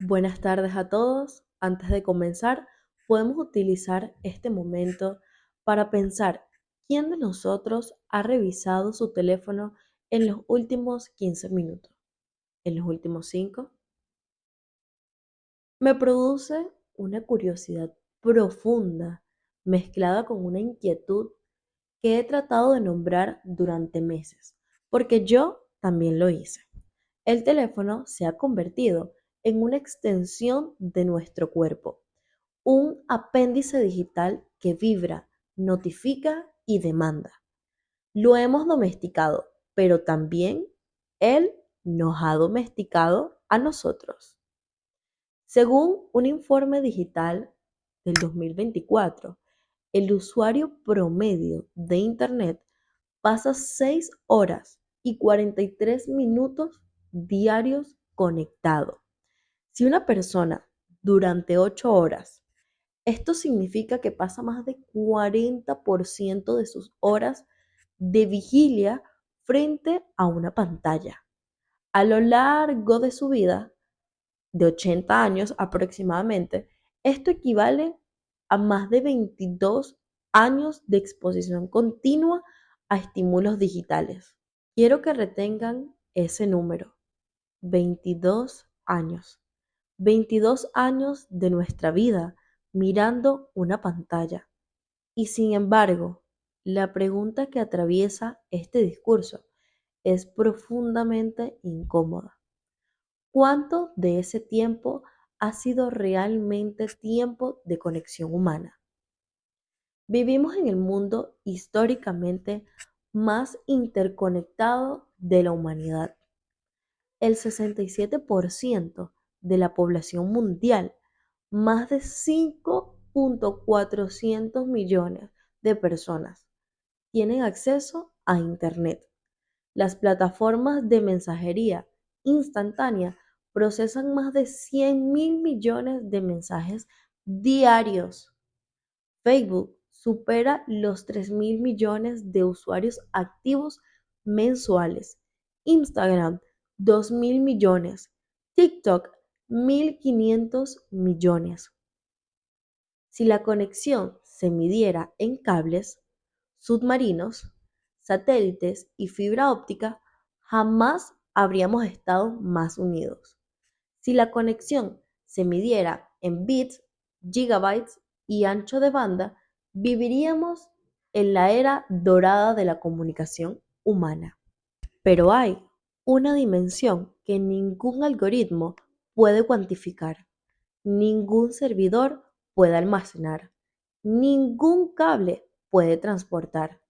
Buenas tardes a todos. Antes de comenzar, podemos utilizar este momento para pensar quién de nosotros ha revisado su teléfono en los últimos 15 minutos, en los últimos 5. Me produce una curiosidad profunda mezclada con una inquietud que he tratado de nombrar durante meses, porque yo también lo hice. El teléfono se ha convertido en una extensión de nuestro cuerpo, un apéndice digital que vibra, notifica y demanda. Lo hemos domesticado, pero también él nos ha domesticado a nosotros. Según un informe digital del 2024, el usuario promedio de Internet pasa 6 horas y 43 minutos diarios conectado. Si una persona durante 8 horas, esto significa que pasa más de 40% de sus horas de vigilia frente a una pantalla. A lo largo de su vida, de 80 años aproximadamente, esto equivale a más de 22 años de exposición continua a estímulos digitales. Quiero que retengan ese número, 22 años. 22 años de nuestra vida mirando una pantalla. Y sin embargo, la pregunta que atraviesa este discurso es profundamente incómoda. ¿Cuánto de ese tiempo ha sido realmente tiempo de conexión humana? Vivimos en el mundo históricamente más interconectado de la humanidad. El 67% de la población mundial, más de 5.400 millones de personas, tienen acceso a Internet. Las plataformas de mensajería instantánea procesan más de 100.000 millones de mensajes diarios. Facebook supera los 3.000 millones de usuarios activos mensuales. Instagram, 2.000 millones. TikTok, 1.500 millones. Si la conexión se midiera en cables, submarinos, satélites y fibra óptica, jamás habríamos estado más unidos. Si la conexión se midiera en bits, gigabytes y ancho de banda, viviríamos en la era dorada de la comunicación humana. Pero hay una dimensión que ningún algoritmo puede cuantificar, ningún servidor puede almacenar, ningún cable puede transportar.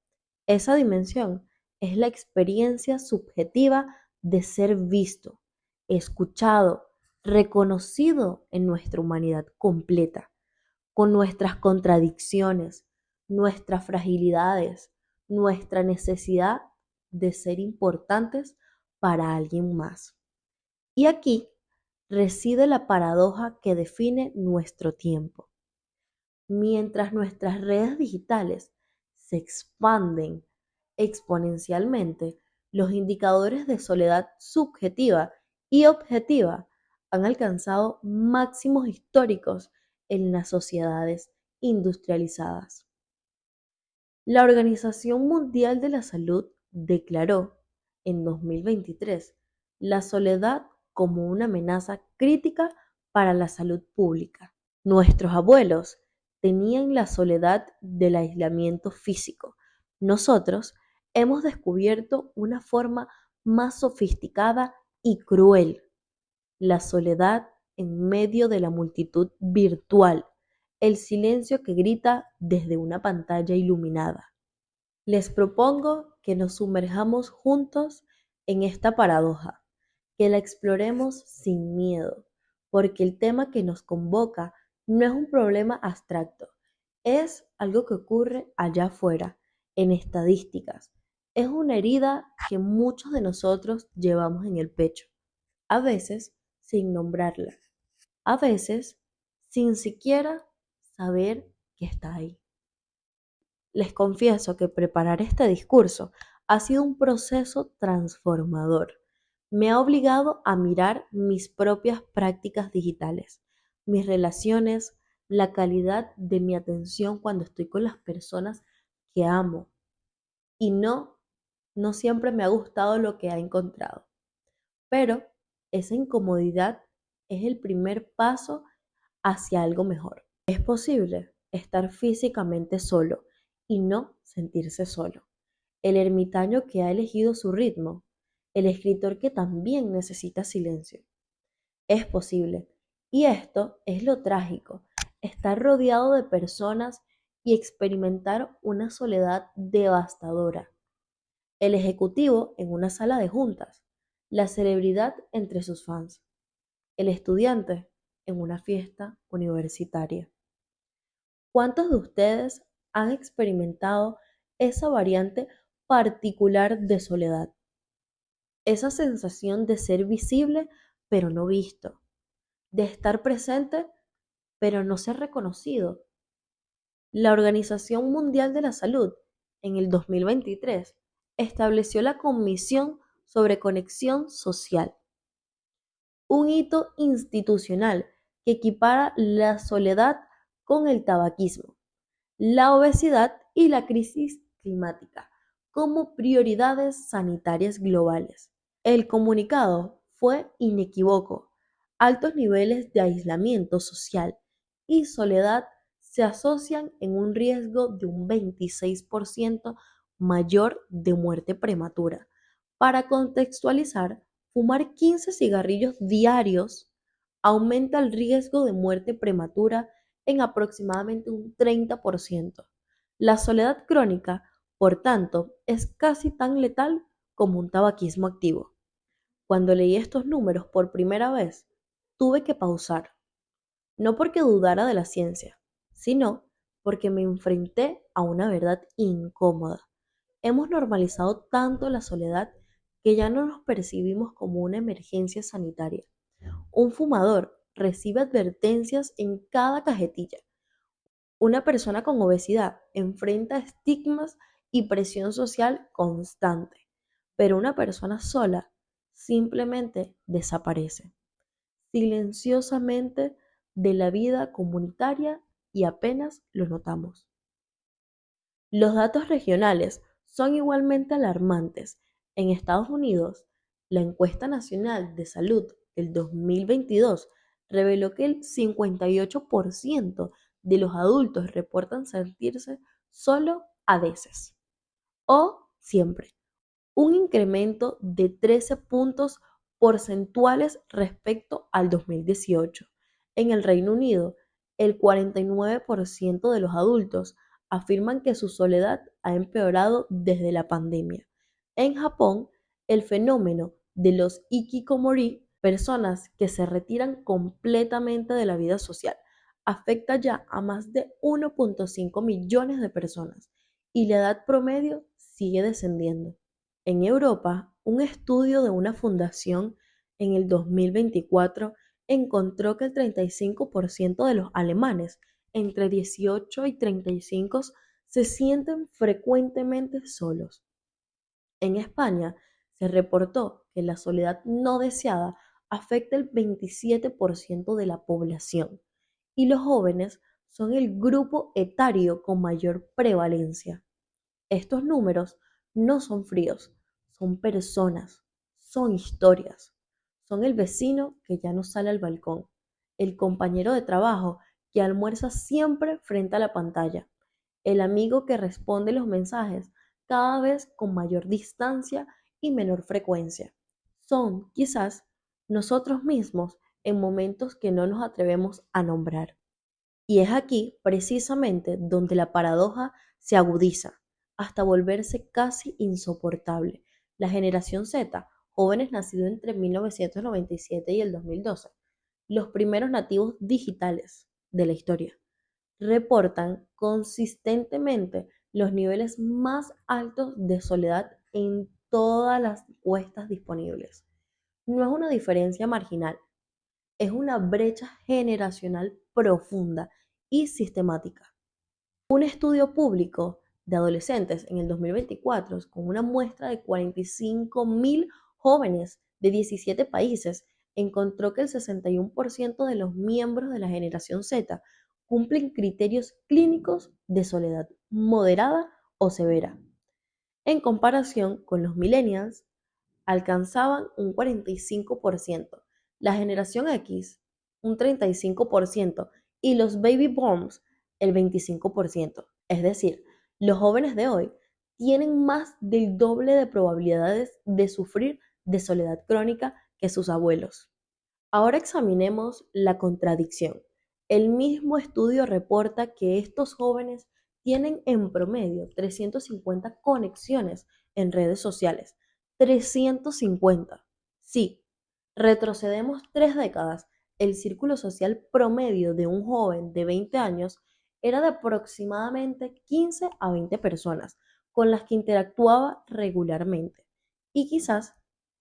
Esa dimensión es la experiencia subjetiva de ser visto, escuchado, reconocido en nuestra humanidad completa, con nuestras contradicciones, nuestras fragilidades, nuestra necesidad de ser importantes para alguien más. Y aquí reside la paradoja que define nuestro tiempo. Mientras nuestras redes digitales se expanden exponencialmente, los indicadores de soledad subjetiva y objetiva han alcanzado máximos históricos en las sociedades industrializadas. La Organización Mundial de la Salud declaró en 2023 la soledad como una amenaza crítica para la salud pública. Nuestros abuelos tenían la soledad del aislamiento físico. Nosotros hemos descubierto una forma más sofisticada y cruel, la soledad en medio de la multitud virtual, el silencio que grita desde una pantalla iluminada. Les propongo que nos sumerjamos juntos en esta paradoja, que la exploremos sin miedo, porque el tema que nos convoca no es un problema abstracto, es algo que ocurre allá afuera, en estadísticas. Es una herida que muchos de nosotros llevamos en el pecho, a veces sin nombrarla, a veces sin siquiera saber que está ahí. Les confieso que preparar este discurso ha sido un proceso transformador. Me ha obligado a mirar mis propias prácticas digitales, mis relaciones, la calidad de mi atención cuando estoy con las personas que amo. Y no siempre me ha gustado lo que ha encontrado. Pero esa incomodidad es el primer paso hacia algo mejor. Es posible estar físicamente solo y no sentirse solo. El ermitaño que ha elegido su ritmo, el escritor que también necesita silencio. Es posible. Y esto es lo trágico, estar rodeado de personas y experimentar una soledad devastadora. El ejecutivo en una sala de juntas, la celebridad entre sus fans, el estudiante en una fiesta universitaria. ¿Cuántos de ustedes han experimentado esa variante particular de soledad? Esa sensación de ser visible pero no visto, de estar presente pero no ser reconocido. La Organización Mundial de la Salud, en el 2023, estableció la Comisión sobre Conexión Social, un hito institucional que equipara la soledad con el tabaquismo, la obesidad y la crisis climática como prioridades sanitarias globales. El comunicado fue inequívoco: altos niveles de aislamiento social y soledad se asocian en un riesgo de un 26% mayor de muerte prematura. Para contextualizar, fumar 15 cigarrillos diarios aumenta el riesgo de muerte prematura en aproximadamente un 30%. La soledad crónica, por tanto, es casi tan letal como un tabaquismo activo. Cuando leí estos números por primera vez, tuve que pausar, no porque dudara de la ciencia, sino porque me enfrenté a una verdad incómoda. Hemos normalizado tanto la soledad que ya no nos percibimos como una emergencia sanitaria. Un fumador recibe advertencias en cada cajetilla. Una persona con obesidad enfrenta estigmas y presión social constante, pero una persona sola simplemente desaparece silenciosamente de la vida comunitaria y apenas lo notamos. Los datos regionales son igualmente alarmantes. En Estados Unidos, la encuesta nacional de salud del 2022 reveló que el 58% de los adultos reportan sentirse solo a veces o siempre, un incremento de 13 puntos porcentuales respecto al 2018. En el Reino Unido, el 49% de los adultos afirman que su soledad ha empeorado desde la pandemia. En Japón, el fenómeno de los hikikomori, personas que se retiran completamente de la vida social, afecta ya a más de 1.5 millones de personas y la edad promedio sigue descendiendo. En Europa, un estudio de una fundación en el 2024 encontró que el 35% de los alemanes entre 18 y 35 se sienten frecuentemente solos. En España se reportó que la soledad no deseada afecta el 27% de la población y los jóvenes son el grupo etario con mayor prevalencia. Estos números no son fríos, son personas, son historias. Son el vecino que ya no sale al balcón, el compañero de trabajo que almuerza siempre frente a la pantalla, el amigo que responde los mensajes cada vez con mayor distancia y menor frecuencia. Son, quizás, nosotros mismos en momentos que no nos atrevemos a nombrar. Y es aquí precisamente donde la paradoja se agudiza hasta volverse casi insoportable. La generación Z, jóvenes nacidos entre 1997 y el 2012, los primeros nativos digitales de la historia, reportan consistentemente los niveles más altos de soledad en todas las encuestas disponibles. No es una diferencia marginal, es una brecha generacional profunda y sistemática. Un estudio público de adolescentes en el 2024 con una muestra de 45.000 jóvenes de 17 países encontró que el 61% de los miembros de la generación Z cumplen criterios clínicos de soledad moderada o severa. En comparación con los millennials, alcanzaban un 45%, la generación X un 35% y los baby boomers el 25%. Es decir, los jóvenes de hoy tienen más del doble de probabilidades de sufrir de soledad crónica que sus abuelos. Ahora examinemos la contradicción. El mismo estudio reporta que estos jóvenes tienen en promedio 350 conexiones en redes sociales. 350. Sí, retrocedemos 3 décadas. El círculo social promedio de un joven de 20 años era de aproximadamente 15 a 20 personas con las que interactuaba regularmente y quizás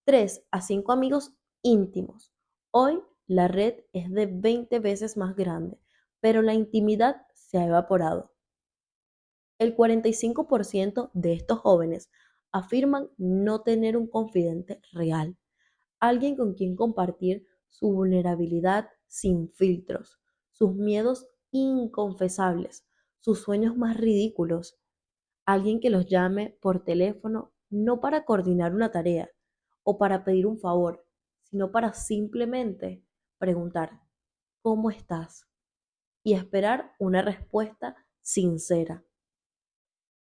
3 a 5 amigos íntimos. Hoy la red es de 20 veces más grande, pero la intimidad se ha evaporado. El 45% de estos jóvenes afirman no tener un confidente real, alguien con quien compartir su vulnerabilidad sin filtros, sus miedos inconfesables, sus sueños más ridículos, alguien que los llame por teléfono no para coordinar una tarea o para pedir un favor, sino para simplemente preguntar ¿cómo estás? Y esperar una respuesta sincera.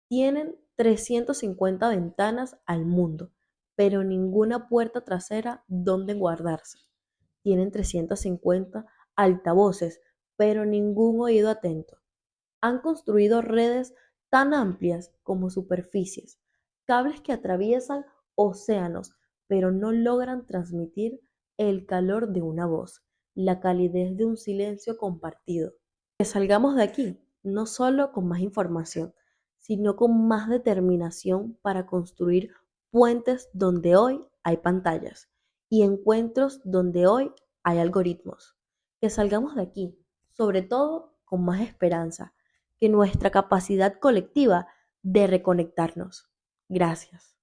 Tienen 350 ventanas al mundo, pero ninguna puerta trasera donde guardarse. Tienen 350 altavoces, pero ningún oído atento. Han construido redes tan amplias como superficies, cables que atraviesan océanos, pero no logran transmitir el calor de una voz, la calidez de un silencio compartido. Que salgamos de aquí, no solo con más información, sino con más determinación para construir puentes donde hoy hay pantallas y encuentros donde hoy hay algoritmos. Que salgamos de aquí, sobre todo con más esperanza, que nuestra capacidad colectiva de reconectarnos. Gracias.